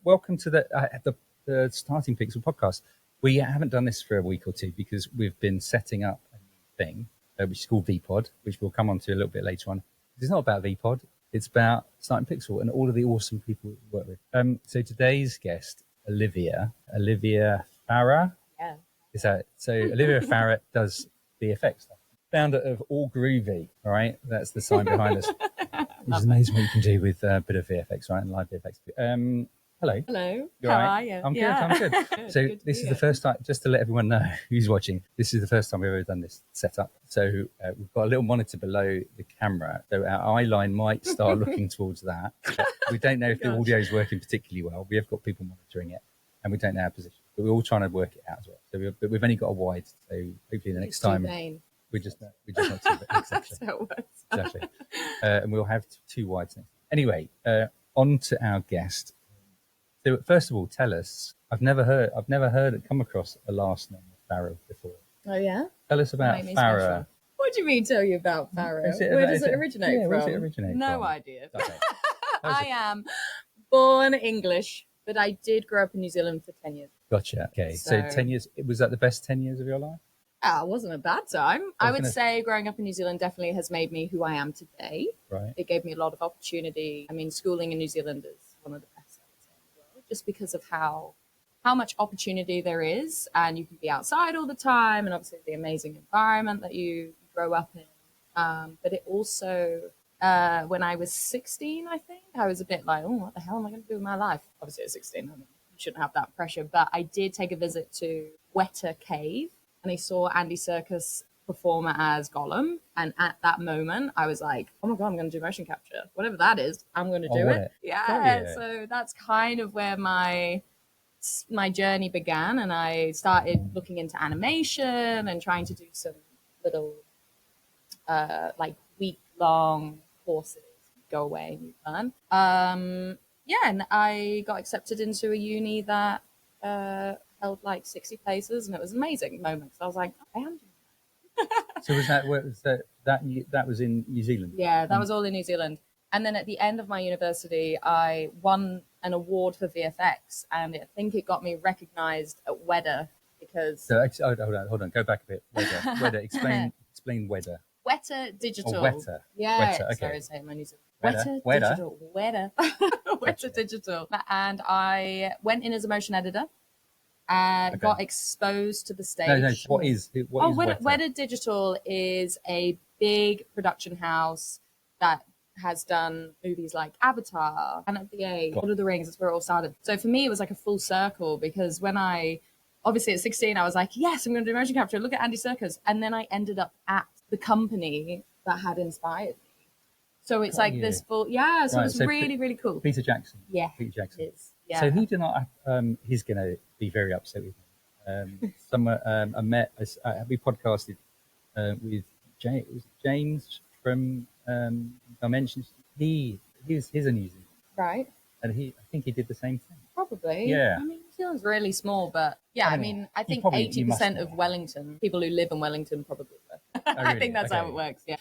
Welcome to the Starting Pixel podcast. We haven't done this for a week or two because we've been setting up a new thing, which is called VPod, which we'll come on to a little bit later on. It's not about VPod. It's about Starting Pixel and all of the awesome people we work with. So today's guest, Olivia Farrar. Yeah. Is that so? Olivia Farrar does VFX stuff. Founder of All Groovy, all right? That's the sign behind us. It's amazing what you can do with a bit of VFX, right? And live VFX. Hello. Hello. You're How right? are you? I'm good. So this is the first time, just to let everyone know who's watching, this is the first time we've ever done this setup. So we've got a little monitor below the camera. So our eye line might start looking towards that. We don't know if the audio is working particularly well. We have got people monitoring it and we don't know our position. But we're all trying to work it out as well. So we've only got a wide. So hopefully the next time. We're just not too exactly. Exactly. And we'll have two wides next. Anyway, on to our guest. So first of all, tell us. I've never come across a last name of Farrar before. Oh yeah. Tell us about Farrar. What do you mean? Tell you about Farrar? Where does it originate from? Where does it originate no from? idea. Okay. I am born English, but I did grow up in New Zealand for 10 years. Gotcha. Okay. So 10 years. Was that the best 10 years of your life? It wasn't a bad time. I would say growing up in New Zealand definitely has made me who I am today. Right. It gave me a lot of opportunity. I mean, schooling in New Zealand is one of the best I would say in the world, just because of how much opportunity there is, and you can be outside all the time, and obviously the amazing environment that you grow up in. But it also, when I was 16, I think, I was a bit like, oh, what the hell am I going to do with my life? Obviously at 16, you shouldn't have that pressure. But I did take a visit to Weta Cave, and I saw Andy Serkis perform as Gollum. And at that moment, I was like, oh my God, I'm going to do motion capture. Whatever that is, I'm going to do it. Yeah. So that's kind of where my journey began. And I started looking into animation and trying to do some little like week-long courses. Go away and you learn. And I got accepted into a uni that held like 60 places, and it was an amazing moment because I was like, I am doing that. So that was in New Zealand? Yeah, that was all in New Zealand. And then at the end of my university, I won an award for VFX, and I think it got me recognized at Weta because. So hold on, go back a bit. Weta, explain Weta. Weta Digital. Weta. Yeah. Weta, okay. Sorry, saying my New Zealand. Weta Digital. And I went in as a motion editor. Got exposed to the stage. No. What is Weta? Weta Digital is a big production house that has done movies like Avatar, and at the Lord of the Rings. That's where it all started. So for me, it was like a full circle because when obviously at 16, I was like, yes, I'm going to do motion capture. Look at Andy Serkis. And then I ended up at the company that had inspired me. So it's like this full, so it was really, really cool. Peter Jackson. Yeah. Peter Jackson. It is. Yeah. So he did not, he's going to be very upset with me. We podcasted with James from Dimensions. He's a New Zealand. Right. And I think he did the same thing. Probably. Yeah. I mean, New Zealand's really small, but I think 80% of Wellington, people who live in Wellington probably were. Oh, really? I think that's how it works, yeah.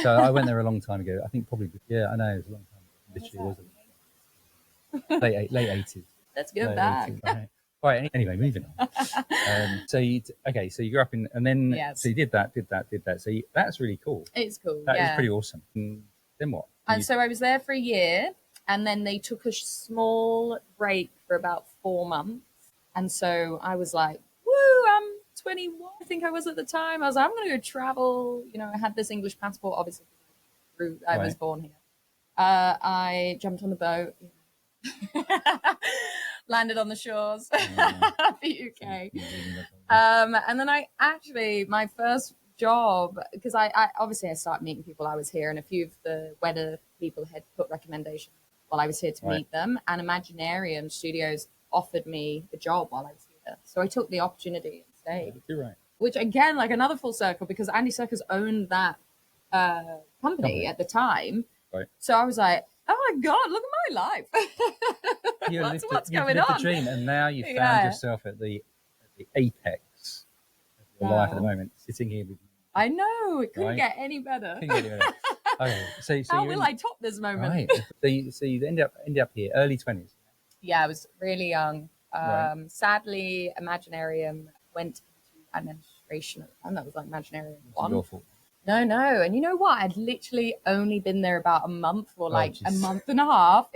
So I went there a long time ago. I think probably, I know, it was a long time ago. Literally wasn't late 80s. Let's go back. 80s, right. Anyway, moving on. So you grew up in, and then, so you did that. So that's really cool. It's cool, That is pretty awesome. And then what? And so I was there for a year, and then they took a small break for about 4 months. And so I was like, woo, I'm 21, I think I was at the time. I was like, I'm going to go travel. You know, I had this English passport, obviously, I was born here. I jumped on the boat, landed on the shores of the UK. And then my first job, because I obviously started meeting people I was here, and a few of the Weta people had put recommendations while I was here to meet them. And Imaginarium Studios offered me a job while I was here. So I took the opportunity and stayed. You're right. Which again, like another full circle, because Andy Serkis owned that company at the time. Right. So I was like, oh my God, look at my life. What's going on? The dream, and now you found yourself at the apex of your life at the moment, sitting here with me. I know, it couldn't get any better. Okay, so how will I top this moment? Right. So you end up here, early 20s. Yeah, I was really young. Right. Sadly, Imaginarium went into administration at the time. That was like Imaginarium It's your 1. fault. No. And you know what? I'd literally only been there about a month or Oh, like a jeez. month and a half.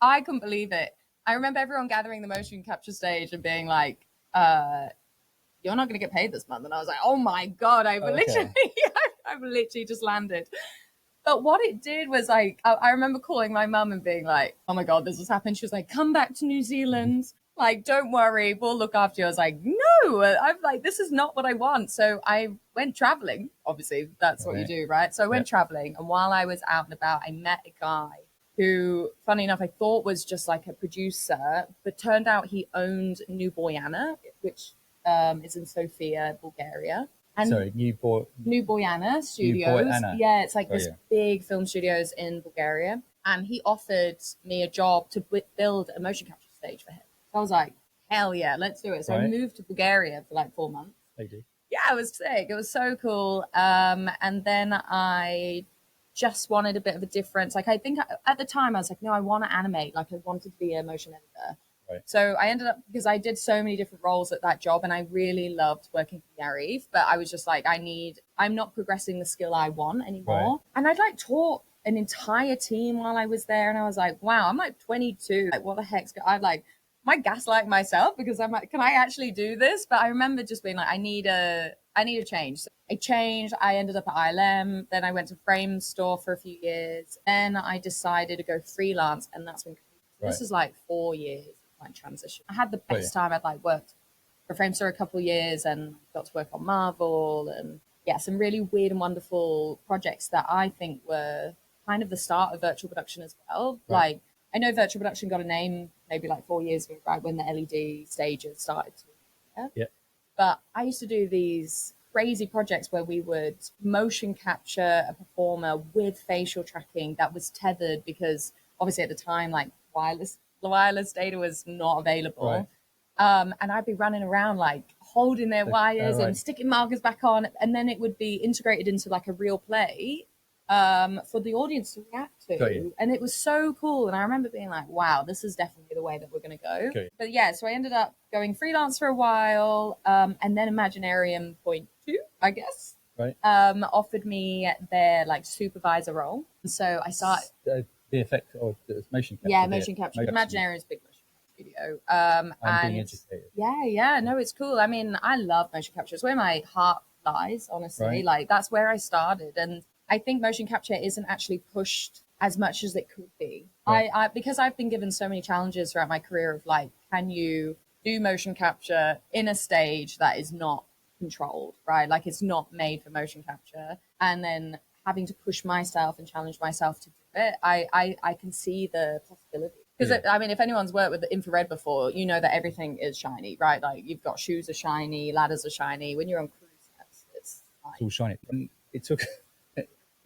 I couldn't believe it. I remember everyone gathering the motion capture stage and being like, you're not going to get paid this month. And I was like, oh my God, Okay. I've literally just landed. But what it did was like, I remember calling my mum and being like, oh my God, this has happened. She was like, come back to New Zealand. Like, don't worry, we'll look after you. I was like, no, I'm like, this is not what I want. So I went traveling. Obviously, that's what you do, right? So I went traveling. And while I was out and about, I met a guy who, funny enough, I thought was just like a producer, but turned out he owned New Boyana, which is in Sofia, Bulgaria. And Sorry, New Boyana Studios. Yeah, it's like this big film studios in Bulgaria. And he offered me a job to build a motion capture stage for him. So I was like, hell yeah, let's do it. So I moved to Bulgaria for like 4 months. Yeah, it was sick. It was so cool. And then I just wanted a bit of a difference. Like, I think at the time I was like, no, I want to animate. Like, I wanted to be a motion editor. Right. So I ended up, because I did so many different roles at that job and I really loved working for Yarif, but I was just like, I'm not progressing the skill I want anymore. Right. And I'd like taught an entire team while I was there. And I was like, wow, I'm like 22. Like, what the heck's I'd like, am I gaslighting myself because I'm like, can I actually do this? But I remember just being like, I need a change. So I changed. I ended up at ILM. Then I went to Frame Store for a few years. Then I decided to go freelance. And that's when this is like 4 years. Transition. I had the best time. I'd like worked for Framestore a couple of years and got to work on Marvel and some really weird and wonderful projects that I think were kind of the start of virtual production as well. Like, I know virtual production got a name maybe like 4 years ago, right, when the LED stages started to but I used to do these crazy projects where we would motion capture a performer with facial tracking that was tethered, because obviously at the time, like, wireless data was not available. And I'd be running around like holding their wires and sticking markers back on, and then it would be integrated into like a real play for the audience to react to. And it was so cool. And I remember being like, wow, this is definitely the way that we're going to go. But yeah, so I ended up going freelance for a while, and then Imaginarium Point 2, I guess, offered me their like supervisor role. So I started... VFX or motion capture? Yeah, motion capture. Imaginarium is a big motion capture studio. And being educated. No, it's cool. I mean, I love motion capture. It's where my heart lies, honestly. Like, that's where I started. And I think motion capture isn't actually pushed as much as it could be. I because I've been given so many challenges throughout my career of like, can you do motion capture in a stage that is not controlled, right? Like, it's not made for motion capture. And then having to push myself and challenge myself to do it, I can see the possibility. Because I mean, if anyone's worked with the infrared before, you know that everything is shiny, right? Like, you've got shoes are shiny, ladders are shiny. When you're on cruise sets, it's all shiny. And it took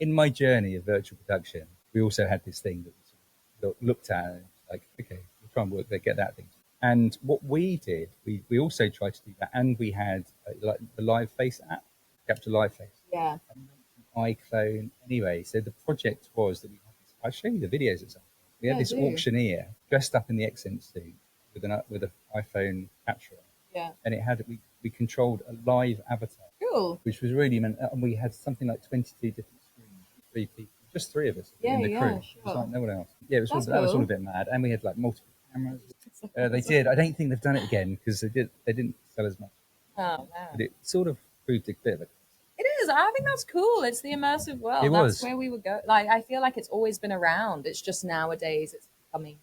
in my journey of virtual production, we also had this thing that we sort of looked at and like, okay, we'll try and work there, get that thing. And what we did, we also tried to do that, and we had like the live face app, capture live face. Yeah. iClone. Anyway, so the project was that we had this, I'll show you the videos at some point. We had this auctioneer dressed up in the accent suit with an iPhone capturer. Yeah. And it had we controlled a live avatar. Cool. Which was really and we had something like 22 different screens, 3 people, just 3 of us in the crew. Sure. It was like no one else. Yeah, that was all a bit mad. And we had like multiple cameras. They did. I don't think they've done it again because they didn't sell as much. Oh man. But it sort of proved a bit of a... It is. I think that's cool. It's the immersive world. That's where we would go. Like, I feel like it's always been around. It's just nowadays it's becoming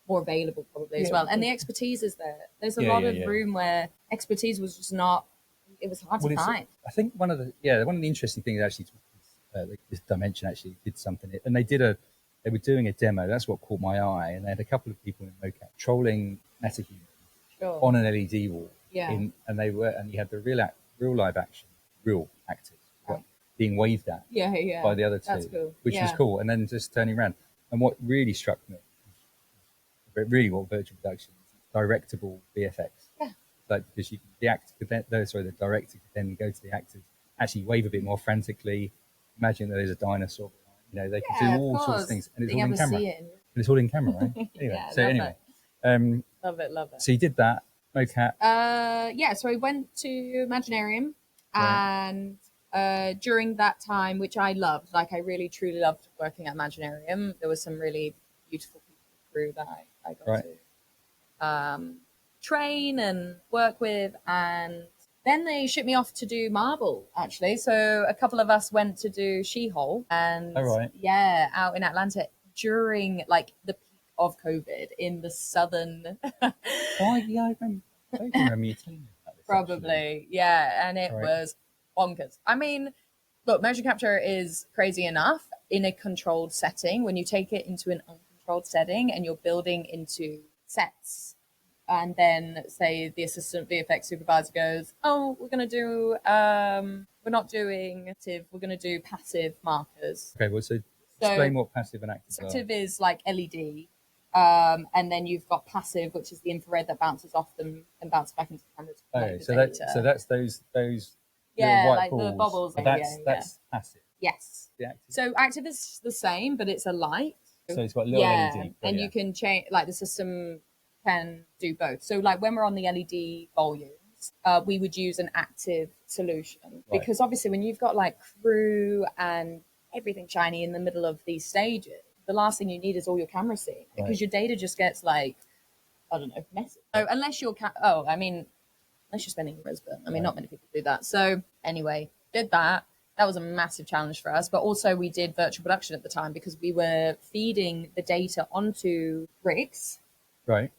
more available probably as well. And the expertise is there. There's a lot of room where expertise was just not, it was hard to find. I think one of the interesting things actually, this Dimension actually did something, and they were doing a demo. That's what caught my eye. And they had a couple of people in mocap trolling metahumans on an LED wall. Yeah. And you had the real live action, real actors being waved at by the other two, cool. which was cool. And then just turning around. And what really struck me, really what virtual production is, directable VFX. Yeah. Like, because the director could then go to the actors, actually wave a bit more frantically, imagine that there's a dinosaur. You know, they can do all sorts of things. And it's all in camera. And it's all in camera, right? Anyway, Love it, love it. So you did that, mocap. Yeah, so I went to Imaginarium, Right. and during that time, which I loved, like I really truly loved working at Imaginarium. There was some really beautiful people through that I got Right. to train and work with, and then they shipped me off to do Marvel, actually. So a couple of us went to do She-Hulk, and Oh, right. yeah, out in Atlanta during like the peak of COVID in the southern. Oh, yeah, I don't remember you telling me about this. Probably, Actually. yeah, and it Right. was bonkers. I mean, look, motion capture is crazy enough in a controlled setting. When you take it into an uncontrolled setting and you're building into sets, and then say the assistant VFX supervisor goes, "Oh, we're going to do, we're not doing active, we're going to do passive markers." Okay, well, so So explain what passive and active are. active is like LED, and then you've got passive, which is the infrared that bounces off them and bounces back into the camera to collect Okay, the so data. that's those Yeah, little white like balls. the bubbles. But Yeah, that's passive. yes. The active. So active is the same, but it's a light. So it's got a little Yeah, LED. and yeah. you can change. Like the system can do both. So like when we're on the LED volumes, we would use an active solution Right. because obviously when you've got like crew and everything shiny in the middle of these stages, the last thing you need is all your camera seeing because Right. your data just gets like, I don't know, messy. So unless you're unless you're spending in Brisbane. I mean, Right. not many people do that. So anyway, did that. That was a massive challenge for us. But also we did virtual production at the time because we were feeding the data onto rigs. Right.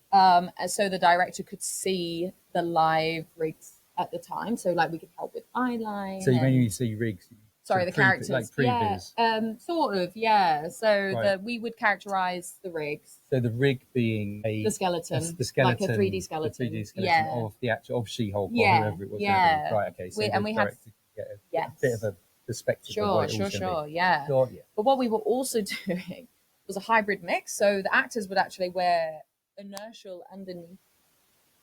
So the director could see the live rigs at the time. So like we could help with eyeline. So you mean you see rigs? Sorry, so the pre- characters. like yeah, previs. sort of, yeah. So Right. we would characterize the rigs. So the rig being The skeleton, the skeleton, like a 3D skeleton. the 3D skeleton Yeah. of the actual of She-Hulk Yeah, or whoever it was. yeah. Right. Okay. So We the have director could get a yes. bit of a perspective of what it was going to be. Yeah. Got you. But what we were also doing was a hybrid mix. So the actors would actually wear inertial underneath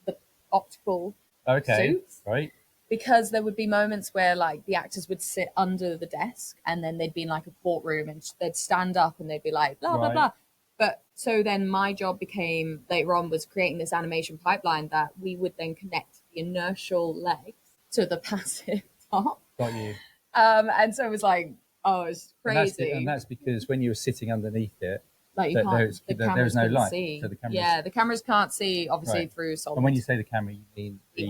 the optical Okay. suits. Right. Because there would be moments where like the actors would sit under the desk and then they'd be in like a courtroom and they'd stand up and they'd be like blah blah Right. blah. But so then my job became later on was creating this animation pipeline that we would then connect the inertial legs to the passive top. Got you. And so it was like, oh, it's crazy. And that's because when you were sitting underneath it, like you can't, there was no couldn't light. see. So the cameras, Yeah, the cameras can't see obviously Right. through solid. And when you say the camera, you mean the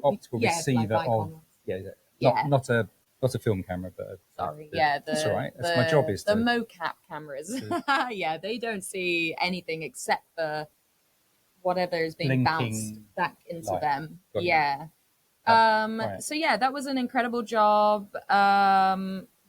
optical yeah, receiver like of not a film camera, but that's all right. That's my job is the to mocap cameras. Yeah, they don't see anything except for whatever is being bounced blinking back into light. them. Got you. Yeah. Right. So yeah, that was an incredible job.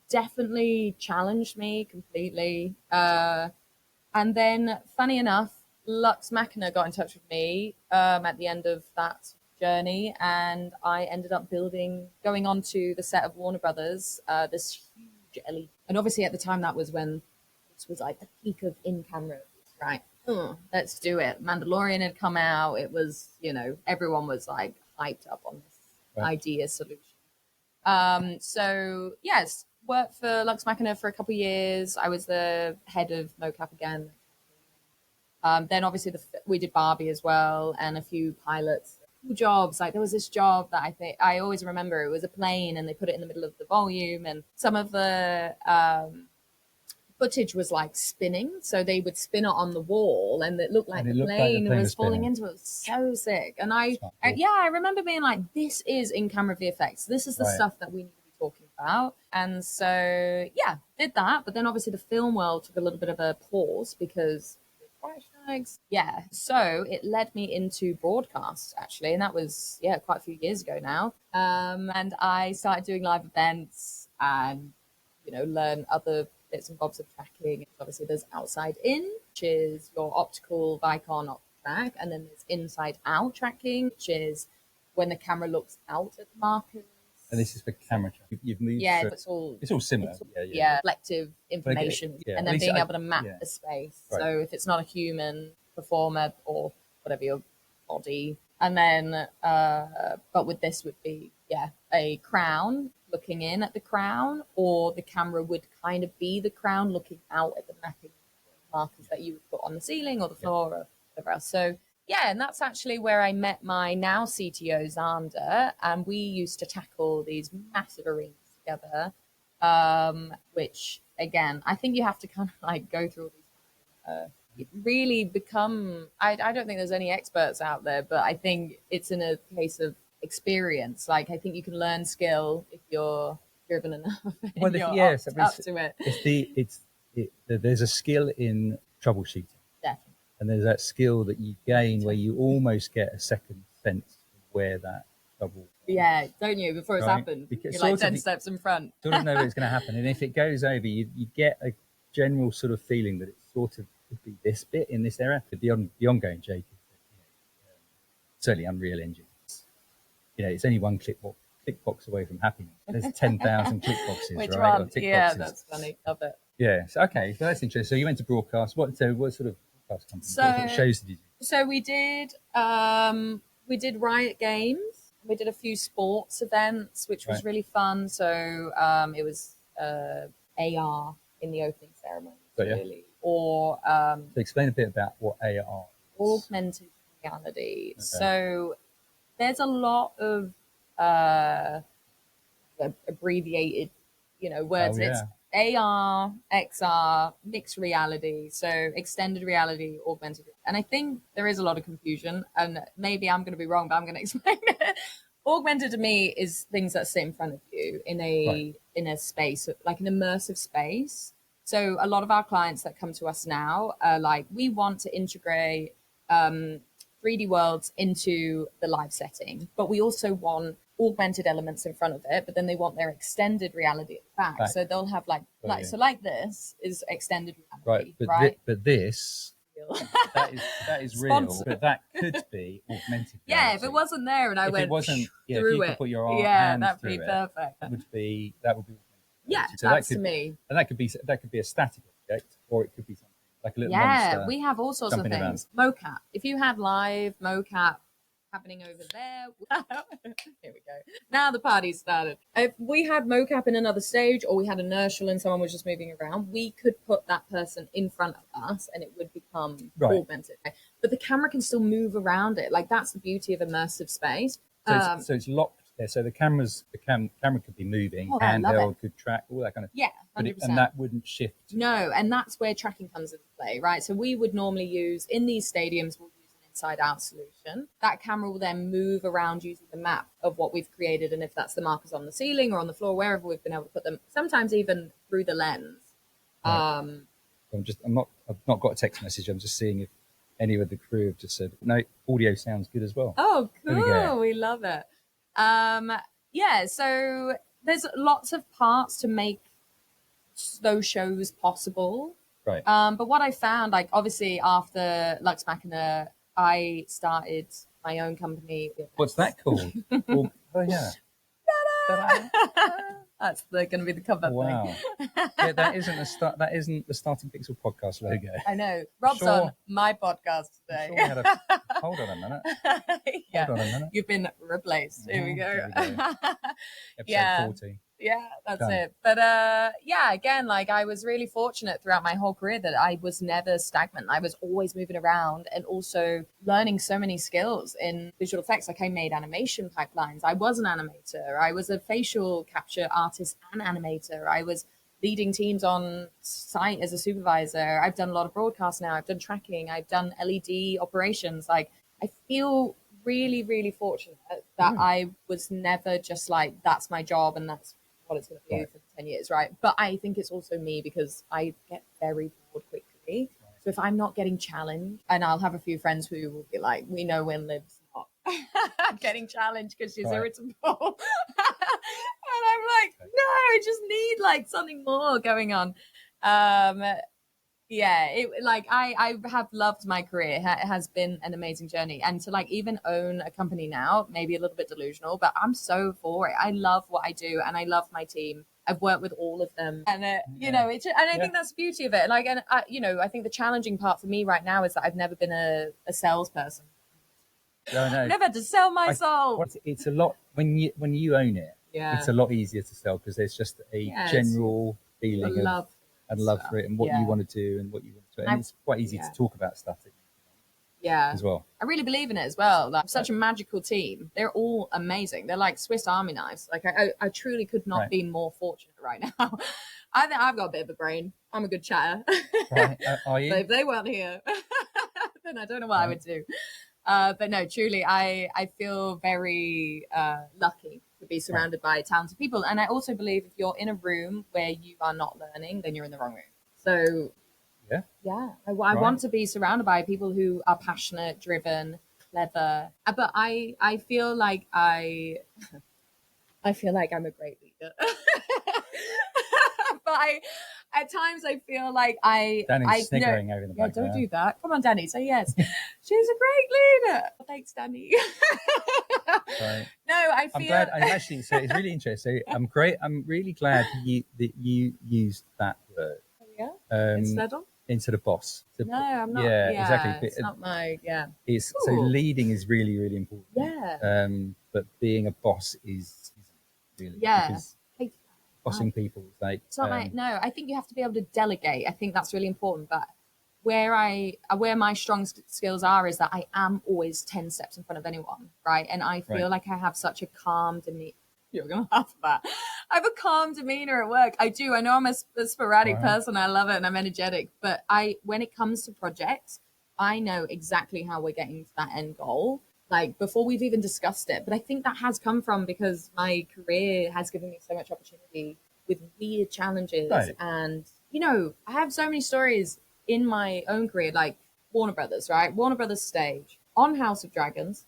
Definitely challenged me completely. And then, funny enough, Lux Machina got in touch with me at the end of that journey, and I ended up going onto the set of Warner Brothers, this huge LED. And obviously, at the time, that was when this was like the peak of in-camera, right? Let's do it. Mandalorian had come out. It was, everyone was like hyped up on this idea solution. So yes, worked for Lux Machina for a couple of years. I was the head of mocap again. Then obviously we did Barbie as well and a few pilots. Jobs, like there was this job that I always remember. It was a plane and they put it in the middle of the volume, and some of the footage was like spinning, so they would spin it on the wall and it looked like the plane was falling into it. It was so sick. And I remember being like, this is in-camera VFX, this is the stuff that we need to be talking about. And so yeah, did that. But then obviously the film world took a little bit of a pause because yeah, so it led me into broadcast actually, and that was quite a few years ago now. And I started doing live events and learn other bits and bobs of tracking. Obviously, there's outside in, which is your optical Vicon track, and then there's inside out tracking, which is when the camera looks out at the markers. And this is for camera track. You've moved. Yeah, it's all similar. Reflective information, and then being able to map the space. Right. So if it's not a human performer or whatever your body, and then but with this would be a crown looking in at the crown, or the camera would kind of be the crown looking out at the mapping markers that you would put on the ceiling or the floor or whatever else. So Yeah, and that's actually where I met my now CTO, Xander, and we used to tackle these massive arenas together, which, again, I think you have to kind of like go through all these, really become, I don't think there's any experts out there, but I think it's in a case of experience. Like, I think you can learn skill if you're driven enough and you're up to it. There's a skill in troubleshooting. Definitely. And there's that skill that you gain where you almost get a second sense of where that trouble is. Yeah, don't you? Before it's happened. Because you're like 10 steps in front. Sort of know what's going to happen. And if it goes over, you get a general sort of feeling that it sort of could be this bit in this area. But the ongoing joke is that, certainly Unreal Engine. It's only one click box away from happiness. There's 10,000 click boxes, Which right? one? Yeah, that's funny. Love it. Yeah. So, okay. So that's interesting. So you went to broadcast. What sort of broadcast company? So, what sort of shows did you do? So we did Riot Games. We did a few sports events, which was really fun. So it was AR in the opening ceremony, really. Or so explain a bit about what AR is. Augmented reality. Okay. So there's a lot of abbreviated, words. Oh, yeah. It's AR, XR, mixed reality, so extended reality, augmented reality. And I think there is a lot of confusion, and maybe I'm going to be wrong, but I'm going to explain it. Augmented to me is things that sit in front of you in a space, like an immersive space. So a lot of our clients that come to us now are like, we want to integrate 3D worlds into the live setting, but we also want augmented elements in front of it, but then they want their extended reality at the back. So they'll have like this is extended reality, right? But this that is real, but that could be augmented reality. Yeah, if it wasn't there and I went through it, put your hand that'd through be perfect. That would be augmented reality. So that's to me. And that could be a static object, or it could be something like a little monster. We have all sorts of things. Around. Mocap. If you had live mocap happening over there. Here we go. Now the party's started. If we had mocap in another stage, or we had inertial and someone was just moving around, we could put that person in front of us and it would become augmented. But the camera can still move around it. Like, that's the beauty of immersive space. So it's locked there. So the camera could be moving, handheld, could track, all that kind of. Yeah, 100%. And that wouldn't shift. No, and that's where tracking comes into play, right? So we would normally use, in these stadiums, we'll use an inside-out solution. That camera will then move around using the map of what we've created, and if that's the markers on the ceiling or on the floor, wherever we've been able to put them, sometimes even through the lens. Right. I've not got a text message. I'm just seeing if any of the crew have just said, no, audio sounds good as well. Oh, cool. We love it. Yeah, so there's lots of parts to make those shows possible. Right. But what I found, like, obviously after Lux Machina, I started my own company. What's that called? Oh, yeah. That's going to be the cover thing. Yeah, that isn't the Starting Pixel podcast logo. I know. Rob's on my podcast today. Hold on a minute. Hold on a minute. You've been replaced. Here we go. Episode 40. Yeah, that's it. But again, like, I was really fortunate throughout my whole career that I was never stagnant. I was always moving around and also learning so many skills in visual effects. Like, I made animation pipelines. I was an animator. I was a facial capture artist and animator. I was leading teams on site as a supervisor. I've done a lot of broadcasts now. I've done tracking. I've done LED operations. Like, I feel really, really fortunate that I was never just like, that's my job and that's what it's going to be for 10 years, right? But I think it's also me because I get very bored quickly. So if I'm not getting challenged, and I'll have a few friends who will be like, we know when Liv's not getting challenged because she's irritable. And I'm like, no, I just need like something more going on. I have loved my career. It has been an amazing journey. And to like even own a company now, maybe a little bit delusional, but I'm so for it. I love what I do and I love my team. I've worked with all of them, and I think that's the beauty of it. Like, and I think the challenging part for me right now is that I've never been a salesperson. No. Never had to sell my soul. It's a lot when you own it. Yeah. It's a lot easier to sell because there's just a general feeling of love for it and what you want to do and what you want to do. And it's quite easy to talk about stuff. Yeah. as well. I really believe in it as well. Like, such a magical team. They're all amazing. They're like Swiss Army knives. Like, I truly could not be more fortunate right now. I think I've got a bit of a brain. I'm a good chatter. Right. Are you? But if they weren't here, then I don't know what I would do. But no, truly, I feel very lucky to be surrounded by talented people. And I also believe if you're in a room where you are not learning, then you're in the wrong room. So yeah, I want to be surrounded by people who are passionate, driven, clever. But I feel like I feel like I'm a great leader. But at times I feel like Danny's sniggering over in the background. Don't do that. Come on, Danny, say yes. She's a great leader. Thanks, Danny. Right. No, I feel. I'm glad. I'm actually. So it's really interesting. So I'm really glad that you used that word. Yeah. Instead of boss. No, I'm not. Yeah, exactly. It's not my. Yeah. It's so leading is really, really important. Yeah. But being a boss is really because bossing people is like. It's not like no. I think you have to be able to delegate. I think that's really important. But where my strong skills are is that I am always 10 steps in front of anyone, right? And I feel like I have such a calm demeanor. You're gonna laugh at that. I have a calm demeanor at work. I do. I know I'm a sporadic person. I love it, and I'm energetic. But when it comes to projects, I know exactly how we're getting to that end goal, like before we've even discussed it. But I think that has come from because my career has given me so much opportunity with weird challenges, and I have so many stories in my own career, like Warner Brothers, right? Warner Brothers stage on House of Dragons.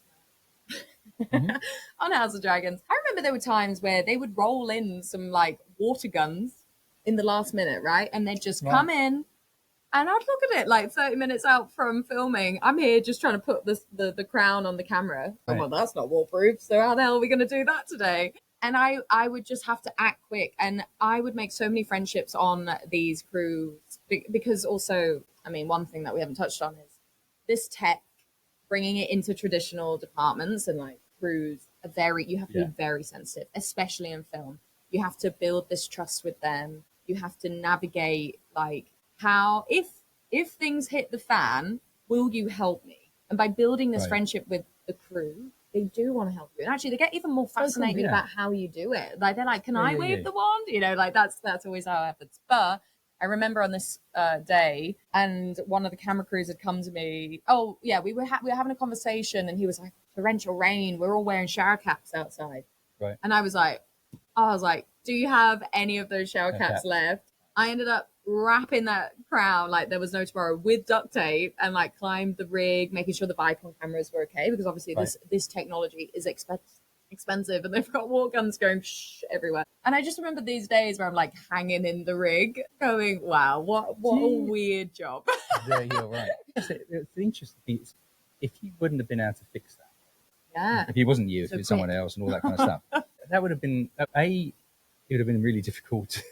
On House of Dragons. I remember there were times where they would roll in some like water guns in the last minute, right? And they'd just come in and I'd look at it like 30 minutes out from filming. I'm here just trying to put the crown on the camera. Oh, well, that's not waterproof. So how the hell are we going to do that today? And I would just have to act quick. And I would make so many friendships on these crews because also, I mean, one thing that we haven't touched on is this tech, bringing it into traditional departments and like crews you have to be very sensitive, especially in film. You have to build this trust with them. You have to navigate like how, if things hit the fan, will you help me? And by building this friendship with the crew, they do want to help you. And actually they get even more fascinated about how you do it. Like they're like, can I wave the wand? Like that's always how it happens. But I remember on this day, and one of the camera crews had come to me. Oh yeah, we were having a conversation, and he was like, "Torrential rain. We're all wearing shower caps outside." Right. And I was like, "Do you have any of those shower caps left?" I ended up wrapping that crown like there was no tomorrow with duct tape, and like climbed the rig, making sure the Vicon cameras were okay because obviously this technology is expensive and they've got war guns going everywhere. And I just remember these days where I'm like hanging in the rig going, wow, what a weird job. Yeah, you're right. It's interesting. If you wouldn't have been able to fix that, if it wasn't you, if it was someone else and all that kind of stuff, that would have been it would have been really difficult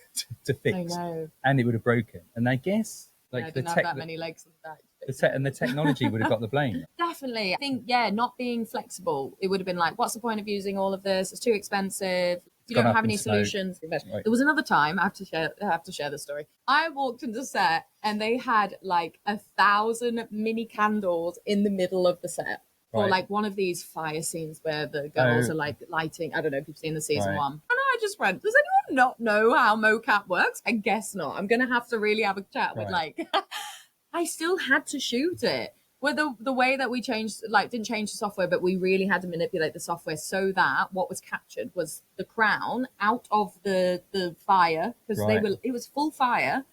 to fix. I know. And it would have broken. And I guess like I didn't have that many legs on the back. The technology would have got the blame. Definitely. I think, not being flexible. It would have been like, what's the point of using all of this? It's too expensive. You don't have any solutions. Right. There was another time, I have to share the story. I walked into set and they had like 1,000 mini candles in the middle of the set. Or like one of these fire scenes where the girls are like lighting. I don't know if you've seen the season one. And I just went, does anyone not know how mocap works? I guess not. I'm going to have to really have a chat with like... I still had to shoot it. Well, the way that we changed, like, didn't change the software, but we really had to manipulate the software so that what was captured was the crown out of the fire, because it was full fire.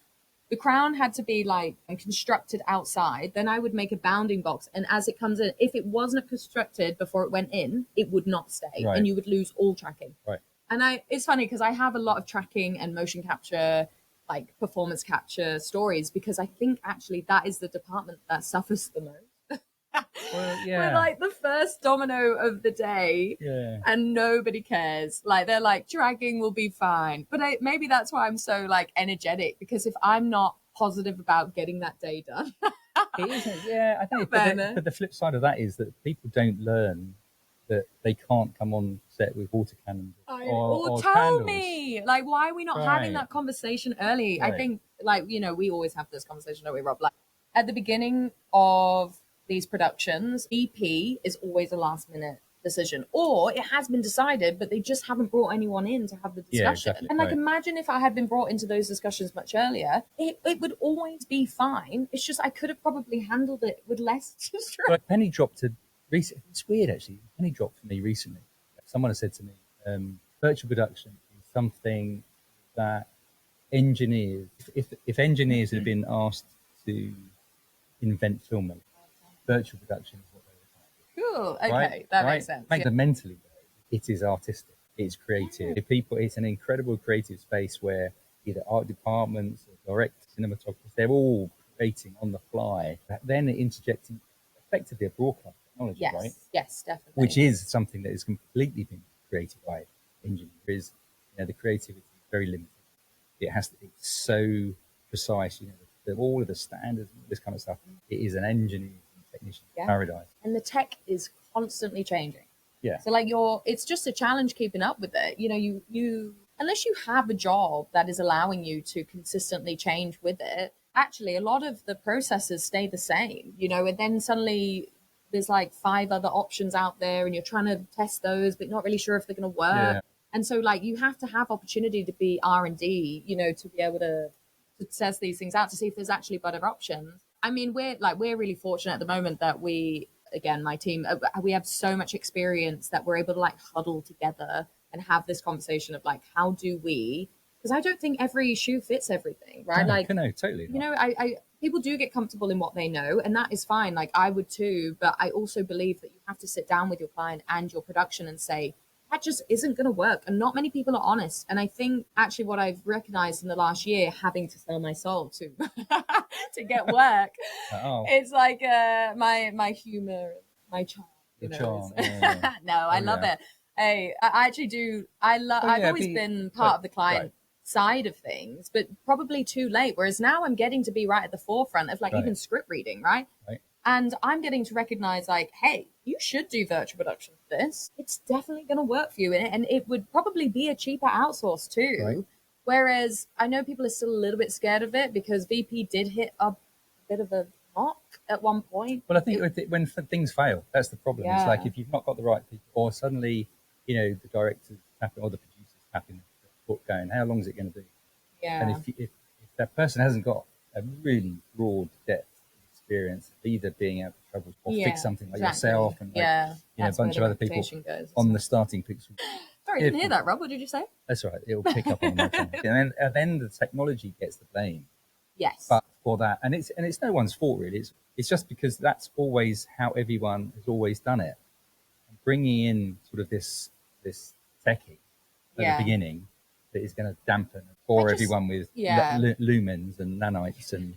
The crown had to be like constructed outside. Then I would make a bounding box, and as it comes in, if it wasn't constructed before it went in, it would not stay, and you would lose all tracking. Right. And it's funny because I have a lot of tracking and motion capture, like performance capture stories, because I think actually that is the department that suffers the most. Well, We're like the first domino of the day, and nobody cares. Like they're like, dragging will be fine. But maybe that's why I'm so like energetic, because if I'm not positive about getting that day done, it isn't. Yeah, I think. But the flip side of that is that people don't learn that they can't come on set with water cannons or tell candles. me, like, why are we not having that conversation early? I think, like, we always have this conversation, don't we, Rob? Like, at the beginning of these productions, EP is always a last minute decision, or it has been decided, but they just haven't brought anyone in to have the discussion. Yeah, exactly, and like, right. imagine if I had been brought into those discussions much earlier, it would always be fine. It's just I could have probably handled it with less stress. But penny dropped to recently. It's weird, actually. Penny dropped for me recently. Someone has said to me, virtual production is something that engineers, if engineers had been asked to invent filmmaking, virtual production is what they would Cool. do. Okay, Right? that Right? makes sense. Fundamentally, though, it is artistic. It's creative. It's an incredible creative space where either art departments or directors, cinematographers, they're all creating on the fly, but then interjecting effectively a broadcast technology, Yes, right? yes, definitely. Which is something that has completely been created by engineers. The creativity is very limited. It's so precise, all of the standards, this kind of stuff. It is an engineer and technician paradise. And the tech is constantly changing. Yeah. So like it's just a challenge keeping up with it. You unless you have a job that is allowing you to consistently change with it, actually a lot of the processes stay the same, and then suddenly there's like 5 other options out there and you're trying to test those, but not really sure if they're going to work. Yeah. And so like you have to have opportunity to be R&D, to be able to test these things out to see if there's actually better options. I mean, we're really fortunate at the moment that my team, we have so much experience that we're able to like huddle together and have this conversation of like, how do we, because I don't think every shoe fits everything, right? No, totally. I people do get comfortable in what they know, and that is fine. Like I would too, but I also believe that you have to sit down with your client and your production and say, that just isn't going to work. And not many people are honest. And I think actually what I've recognized in the last year, having to sell my soul to to get work, it's like my humor, my charm. No, I love it. Hey, I actually do. I've always been part of the client side of things, but probably too late. Whereas now I'm getting to be right at the forefront of like even script reading, right? And I'm getting to recognize like, hey, you should do virtual production for this. It's definitely going to work for you. And it would probably be a cheaper outsource too. Right. Whereas I know people are still a little bit scared of it because VP did hit a bit of a knock at one point. Well, I think when things fail, that's the problem. Yeah. It's like if you've not got the right people, or suddenly, the director's tapping or the producer's tapping the foot going, how long is it going to be? Yeah. And if that person hasn't got a really broad depth experience, either being able to trouble or fix something like yourself and a bunch of other people on the starting picture. Sorry, I didn't hear that, Rob. What did you say? That's right. It'll pick up on that. And then the technology gets the blame. Yes. But for that, and it's no one's fault really. It's just because that's always how everyone has always done it. And bringing in sort of this techie at the beginning that is going to dampen and bore everyone with lumens and nanites and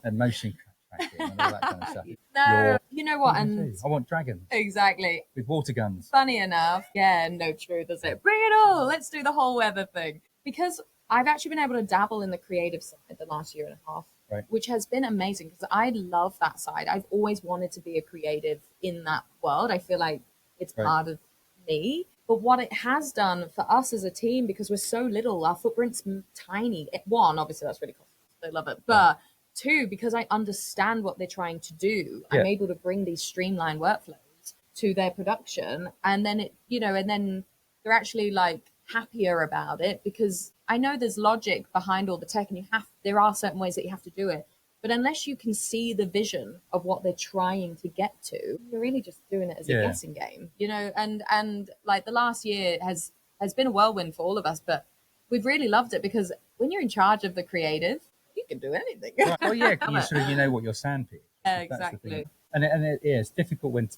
and motion tracking and all that kind of stuff. No, you know what? And I want dragons. Exactly. With water guns. Funny enough. Yeah, no truth, is it? Bring it all. Let's do the whole weather thing. Because I've actually been able to dabble in the creative side the last year and a half, which has been amazing because I love that side. I've always wanted to be a creative in that world. I feel like it's part of me. But what it has done for us as a team, because we're so little, our footprint's tiny. One, obviously that's really costly. I love it. But two, because I understand what they're trying to do, I'm able to bring these streamlined workflows to their production. And then and then they're actually like happier about it because I know there's logic behind all the tech and there are certain ways that you have to do it. But unless you can see the vision of what they're trying to get to, you're really just doing it as a guessing game, and like the last year has been a whirlwind for all of us, but we've really loved it because when you're in charge of the creative, you can do anything. Right. Well, yeah, you sort of what your sandpit is. Exactly. And it's difficult when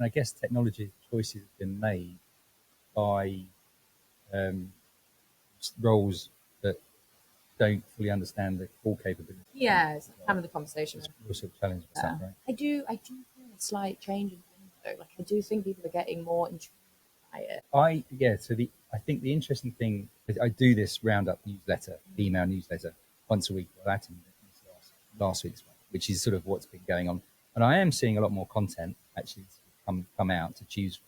I guess technology choices have been made by roles that don't fully understand the full capability. Yeah, it's having the conversation. It's a challenge for some, right? I do feel a slight change in things though. Like I do think people are getting more intrigued by it. I think the interesting thing is I do this roundup newsletter, email newsletter once a week. Well, that's last week's one, which is sort of what's been going on. And I am seeing a lot more content actually come out to choose from.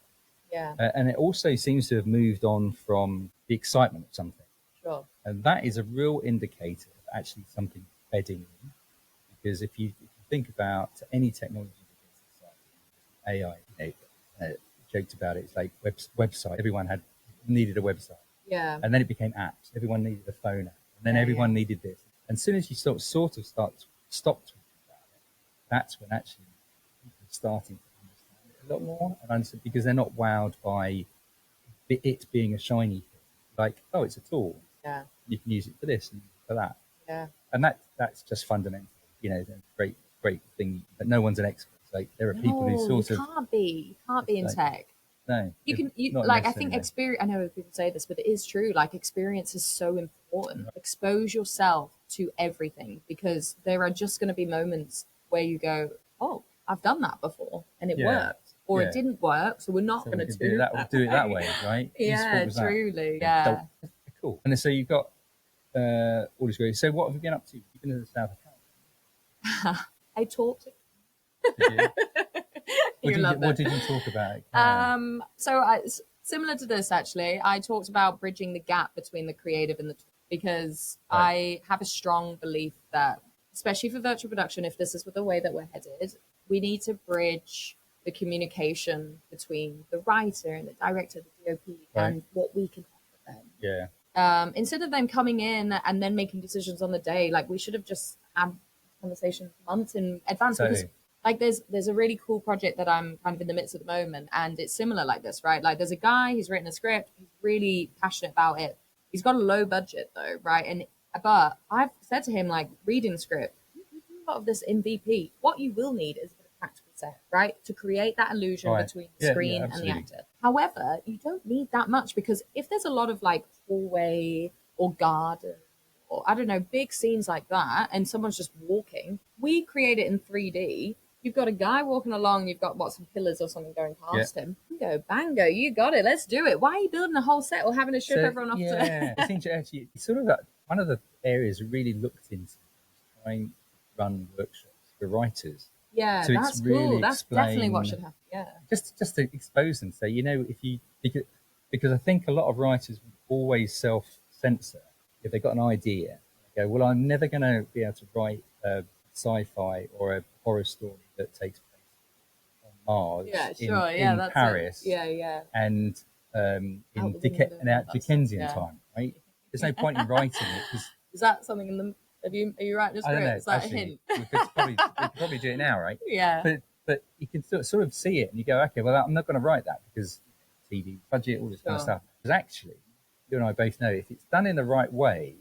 Yeah. And it also seems to have moved on from the excitement of something. Sure. And that is a real indicator of actually something bedding in. Because if you think about any technology AI, joked about it. It's like website. Everyone needed a website. Yeah. And then it became apps. Everyone needed a phone app. And then everyone needed this. And as soon as you sort of stopped talking about it, that's when actually people are starting to understand it a lot more. And understand, because they're not wowed by it being a shiny thing. Like, oh, it's a tool. Yeah. You can use it for this and for that. Yeah. And that's just fundamental. A great thing. But no one's an expert. Like, there are people who sort of... You can't be in tech. No. I think experience, I know people say this, but it is true. Like, experience is so important. Right. Expose yourself to everything, because there are just going to be moments where you go, oh, I've done that before and it worked, or it didn't work. So we're not going to do that. Do it that way, right? Yeah, truly. Yeah. Cool. And so you've got all this great. So what have you been up to? You've been to the south of France. I talked to What did you talk about? Similar to this, actually, I talked about bridging the gap between the creative and the tool, because I have a strong belief that, especially for virtual production, if this is the way that we're headed, we need to bridge the communication between the writer and the director, the DOP, and what we can offer them. Yeah. Instead of them coming in and then making decisions on the day, like, we should have just had conversations months in advance. Because like there's a really cool project that I'm kind of in the midst of at the moment, and it's similar like this, right? Like, there's a guy, he's written a script, he's really passionate about it. He's got a low budget though, right? But I've said to him, like, reading the script, you can do a lot of this MVP. What you will need is a bit of practical set, right? To create that illusion between the screen and the actor. However, you don't need that much, because if there's a lot of like hallway or garden, or I don't know, big scenes like that, and someone's just walking, we create it in 3D. You've got a guy walking along, you've got some pillars or something going past him. Bango, you got it, let's do it. Why are you building a whole set or having to ship everyone off to... I think actually, it's sort of one of the areas we really looked into, trying to run workshops for writers. Yeah, so that's cool. That's definitely what should happen. Yeah. Just to expose them. Say, because I think a lot of writers always self-censor if they've got an idea. They go, well, I'm never going to be able to write a sci-fi or a horror story that takes place on Mars in Paris. And in Dickensian time, right? There's no point in writing it. Is that something in the... Are you writing a script? Is that a hint? We could probably do it now, right? Yeah. But you can sort of see it and you go, okay, well, I'm not going to write that because TV budget, all this kind of stuff. Because actually, you and I both know, if it's done in the right way,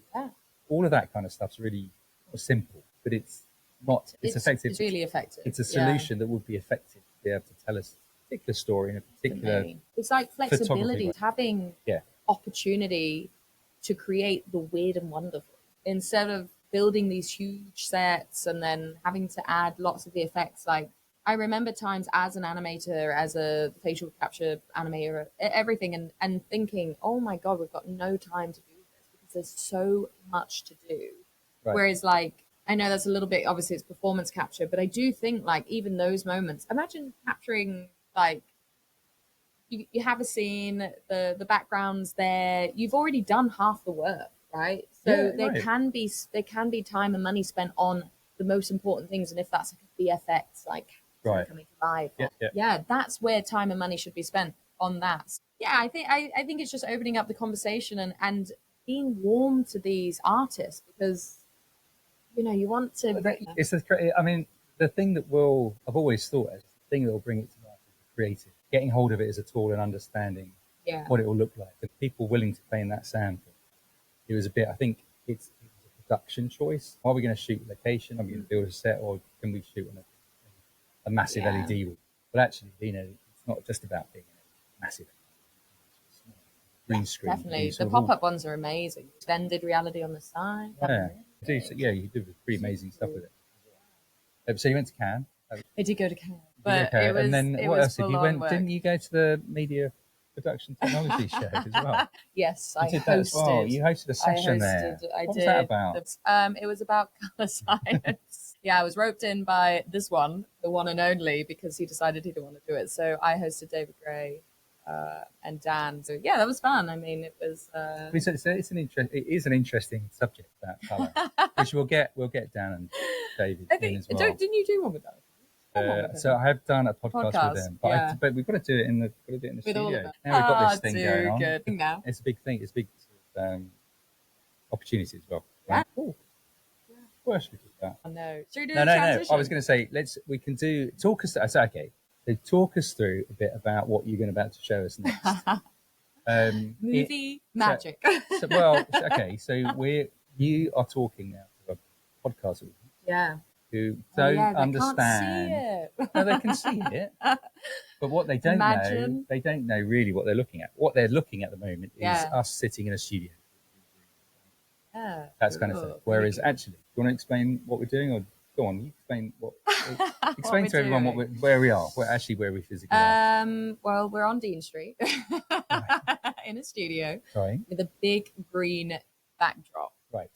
all of that kind of stuff's really simple, but it's not. It's effective. It's really effective. It's a solution that would be effective to be able to tell us a particular story in a particular. It's like flexibility, having opportunity to create the weird and wonderful instead of building these huge sets and then having to add lots of the effects. Like, I remember times as an animator, as a facial capture animator, everything, and thinking, oh my God, we've got no time to do this because there's so much to do. Right. Whereas, like, I know that's a little bit, obviously it's performance capture, but I do think, like, even those moments, imagine capturing, like, you have a scene, the background's there, you've already done half the work, right? So there can be time and money spent on the most important things, and if that's like a VFX, like coming to life, that's where time and money should be spent on that. I think it's just opening up the conversation and being warm to these artists, because you want to. The thing that I've always thought is the thing that will bring it to life is the creative, getting hold of it as a tool and understanding what it will look like, and people willing to play in that sound. It was a bit, I think it was a production choice. Are we going to shoot location? Are we going to build a set, or can we shoot on a massive LED wall? But actually, it's not just about being a massive green screen. Definitely. The pop-up ones are amazing. Extended reality on the side. You do pretty amazing stuff with it. So you went to Cannes. I did go to Cannes. But it was, and then what else did you went? Work. Didn't you go to the media production technology show as well? Yes, I hosted. You hosted a session there. What was that about? It was about colour science. I was roped in by this one, the one and only, because he decided he didn't want to do it. So I hosted David Gray and Dan. So that was fun. I mean, it was. It is an interesting subject, that colour, which we'll get Dan and David in as well. Didn't you do one with that? So I have done a podcast with them, but, yeah. but we've got to do it in the With studio. all of them. Now we've got this thing too going on. good. Now. It's a big thing. It's a big opportunity as well. Yeah. Cool. What else should we talk about? Oh, no. Should we do No. transition? I was going to say, we can talk us. So, okay. So talk us through a bit about what you're about to show us next. Movie magic. Okay. So you are talking now to a podcast audience. Yeah. Who don't understand. Can't see it. No, they can see it. But what they don't know, they don't know really what they're looking at. What they're looking at the moment is us sitting in a studio. Yeah. That's kind of thing. Whereas actually, do you want to explain what we're doing, or go on, you explain explain to everyone where we are, where we physically are. Well, we're on Dean Street in a studio with a big green backdrop. Right.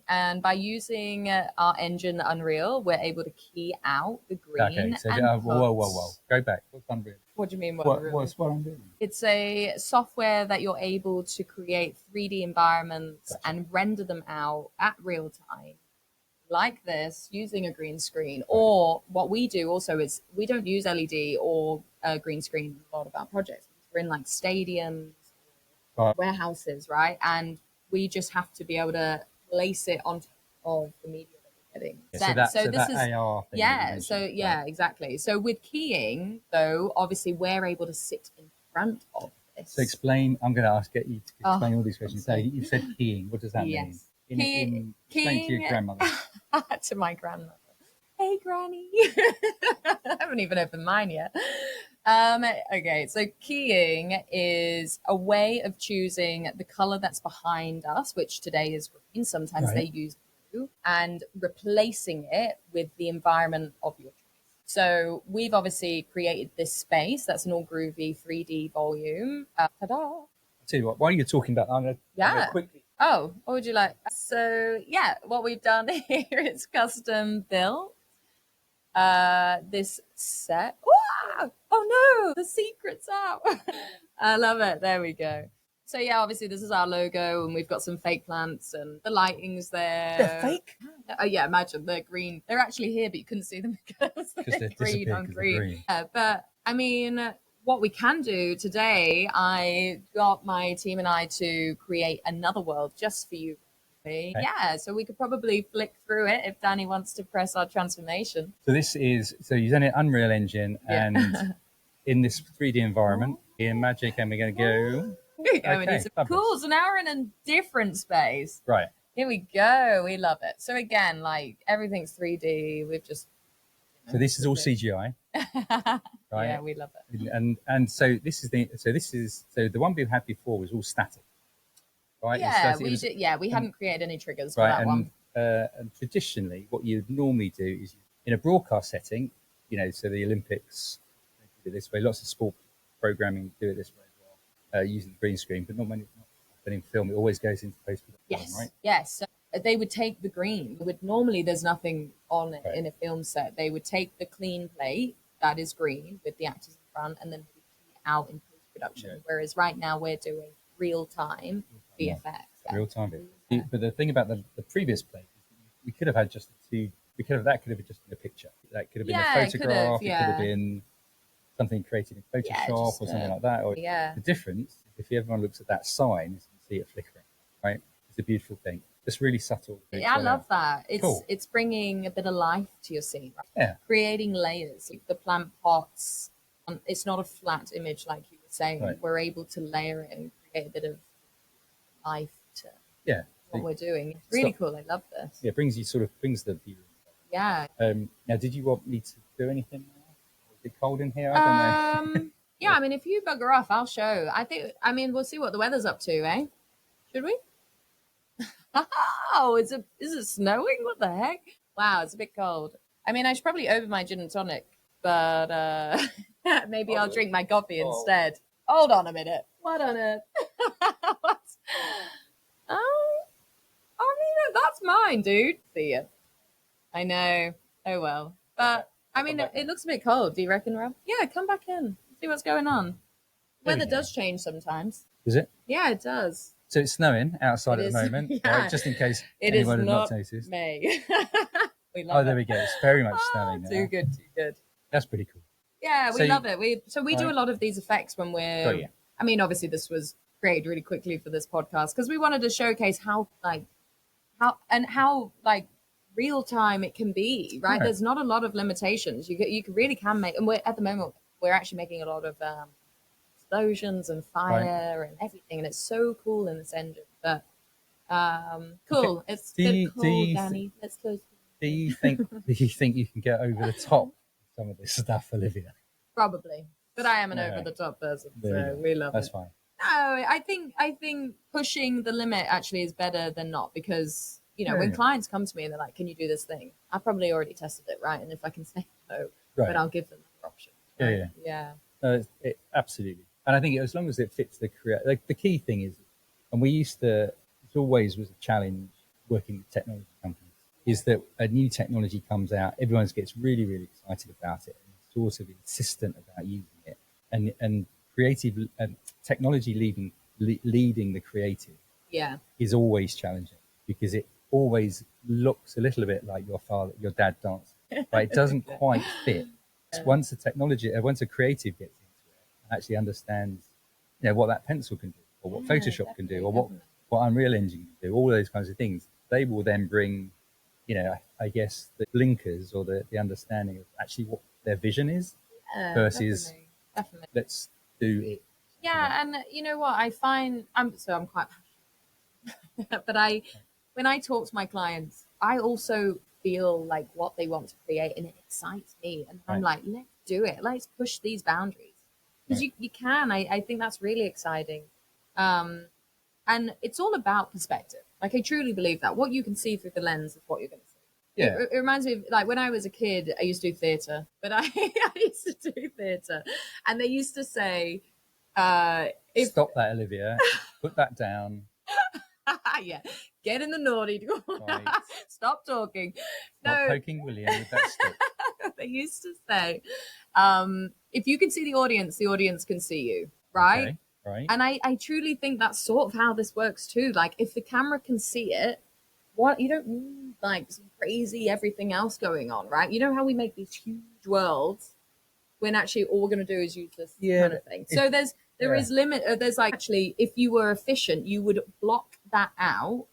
And by using our engine Unreal, we're able to key out the green. Okay, so whoa. Go back. What's Unreal? What do you mean? What's Unreal? It's a software that you're able to create 3D environments and render them out at real time, like this, using a green screen. Or what we do also is we don't use LED or green screen in a lot of our projects. We're in like stadiums, warehouses, right? And we just have to be able to place it on top of the media that we're getting. So this is AR thing. Yeah, exactly. So with keying, though, obviously we're able to sit in front of this. So explain. I'm going to get you to explain all these questions. So you said keying. What does that mean? Keying explain to your grandmother. To my grandmother. Hey, Granny. I haven't even opened mine yet. Okay, so keying is a way of choosing the color that's behind us, which today is green. Sometimes they use blue, and replacing it with the environment of your choice. So we've obviously created this space. That's an All Groovy 3D volume. Ta-da! I'll tell you what, while you're talking about, I'm going to quickly. Oh, what would you like? So yeah, what we've done here is custom built this set. Whoa! Oh no, the secret's out. I love it. There we go. So yeah, obviously this is our logo, and we've got some fake plants, and the lighting's there. They're fake? Oh yeah, imagine they're green. They're actually here, but you couldn't see them because they're green on green. But I mean, what we can do today, I got my team and I to create another world just for you. Okay. Yeah, so we could probably flick through it if Danny wants to press our transformation. So you've done an Unreal Engine, and in this 3D environment, in Magic, and we're going to go. Cool. So now we're in a different space. Right. Here we go. We love it. So again, like everything's 3D. We've just. So this is all CGI. Right? Yeah, we love it. And so the one we've had before was all static. Right? Yeah, we hadn't created any triggers for that one. And traditionally, what you normally do is in a broadcast setting, so the Olympics do it this way. Lots of sport programming do it this way as well, using the green screen, but not in film. It always goes into post-production. Yes, right? Yes. So they would take the green. Normally, there's nothing on it in a film set. They would take the clean plate that is green with the actors in front, and then key out in post-production. Yeah. Whereas right now we're doing real-time VFX. Real time. But the thing about the previous plate is we could have had just two. That could have just been a picture. That could have been a photograph. It could have been something created in Photoshop or something like that. Or the difference, if everyone looks at that sign, you can see it flickering. Right, it's a beautiful thing. Just really subtle. Yeah, I love that. It's bringing a bit of life to your scene. Right? Yeah, creating layers. The plant pots. It's not a flat image like you were saying. Right. We're able to layer it and create a bit of life to what we're doing. It's really cool. I love this. Yeah, it brings the viewer. Yeah. Now, did you want me to do anything now? Is it cold in here? I don't know. Yeah, I mean, if you bugger off, I'll show. We'll see what the weather's up to, eh? Should we? Oh, is it snowing? What the heck? Wow, it's a bit cold. I mean, I should probably open my gin and tonic, but maybe I'll drink my coffee instead. Hold on a minute. What on earth? What? Oh, I mean, that's mine, dude. See ya. I know. Oh, well. But, I mean, it looks a bit cold. Do you reckon, Rob? Yeah, come back in. See what's going on. Weather does change sometimes. Does it? Yeah, it does. So it's snowing outside at the moment, right? Just in case anyone has not noticed. May. We love there it. we go. It's very much snowing Too now. good, too good. That's pretty cool. Yeah, we love it. We do Right. a lot of these effects when Got we're. you. I mean, obviously, this was created really quickly for this podcast because we wanted to showcase how like real time it can be. Right? Right. There's not a lot of limitations. You really can make, and we're at the moment we're actually making a lot of explosions and fire and everything, and it's so cool in this engine. But cool. Okay. It's a bit cool, Danny. Let's close. Do you think you can get over the top of some of this stuff, Olivia? Probably, but I am an Yeah. over the top person, There you so go. we love That's it. fine. No, I think pushing the limit actually is better than not because when clients come to me and they're like, "Can you do this thing?" I've probably already tested it, right? And if I can say no, but I'll give them the option. Right? Yeah. No, absolutely. And I think as long as it fits like the key thing is, and it always was a challenge working with technology companies, is that a new technology comes out, everyone gets really, really excited about it, and sort of insistent about using it, and creative technology leading the creative is always challenging because it always looks a little bit like your dad dancing, but it doesn't quite fit. Once a creative gets into it and actually understands, what that pencil can do, or what Photoshop can do, or what Unreal Engine can do, all those kinds of things, they will then bring, I guess the blinkers or the understanding of actually what their vision is versus definitely. let's do it. Yeah, and you know what I find, I'm quite passionate, but when I talk to my clients, I also feel like what they want to create, and it excites me, and I'm like, let's do it, let's push these boundaries because you can. I think that's really exciting, and it's all about perspective. Like I truly believe that what you can see through the lens is what you're going to see. Yeah. It reminds me of like when I was a kid, I used to do theatre, but I used to do theatre, and they used to say, Stop that, Olivia. Put that down. yeah, get in the naughty. Right. Stop talking. Not poking William with that stick. They used to say, if you can see the audience can see you, right? Okay. Right. And I truly think that's sort of how this works too. Like if the camera can see it, you don't need like some crazy everything else going on, right? You know how we make these huge worlds when actually all we're going to do is use this kind of thing. So there is limit. There's like actually, if you were efficient, you would block that out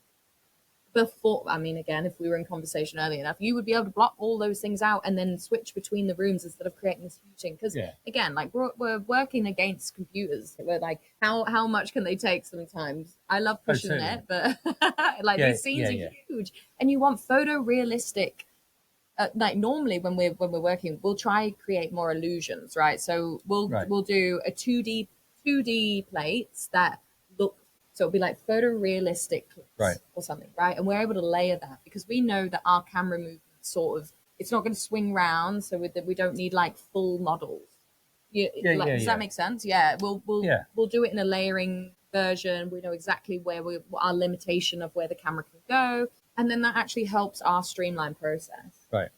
before. I mean, again, if we were in conversation early enough, you would be able to block all those things out and then switch between the rooms instead of creating this huge thing. Because again, like we're working against computers. We're like, how much can they take sometimes? I love pushing it, but like these scenes are huge, and you want photorealistic. Like normally when we're working, we'll try create more illusions, right? So we'll do a 2D plates that look, so it'll be like photorealistic clips or something, right? And we're able to layer that because we know that our camera movement sort of, it's not going to swing round, so we don't need like full models. Does that make sense? Yeah, we'll do it in a layering version. We know exactly where what our limitation of where the camera can go, and then that actually helps our streamline process. Right.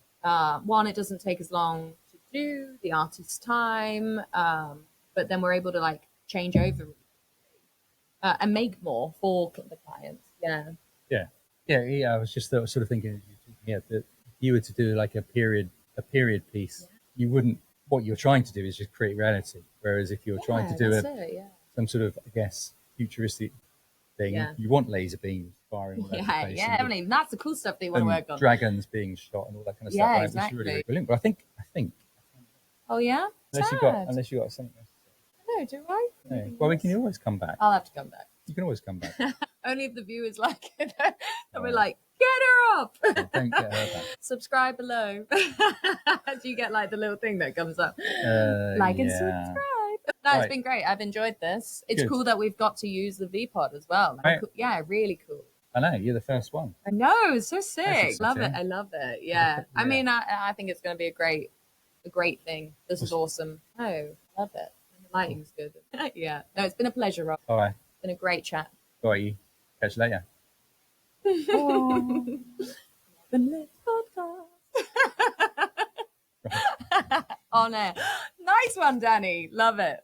One, it doesn't take as long to do, the artist's time, but then we're able to like change over and make more for the clients. I was just sort of thinking, that if you were to do like a period piece, you wouldn't. What you're trying to do is just create reality. Whereas if you're trying to do some sort of, I guess, futuristic thing, you want laser beams firing all over the place. Definitely. That's the cool stuff that you want to work on. Dragons being shot and all that kind of stuff. Right? Exactly. Which is really brilliant. But I think. Oh yeah. Unless you got something else. No, do I? No. Well, we can always come back. I'll have to come back. You can always come back. Only if the viewers like it. And we're like, get her up. Don't get her back. Subscribe below. Do you get like the little thing that comes up? Like and subscribe. No, it's been great. I've enjoyed this. It's cool that we've got to use the V-Pod as well. Yeah, really cool. I know, you're the first one. I know, it's so sick. Love it. I love it. Yeah. I mean, I think it's going to be a great thing. This is awesome. Oh, love it. The lighting's good. Yeah. No, it's been a pleasure, Rob. All right. It's been a great chat. All right, you. Catch you later. The next podcast. On air. Nice one, Danny. Love it.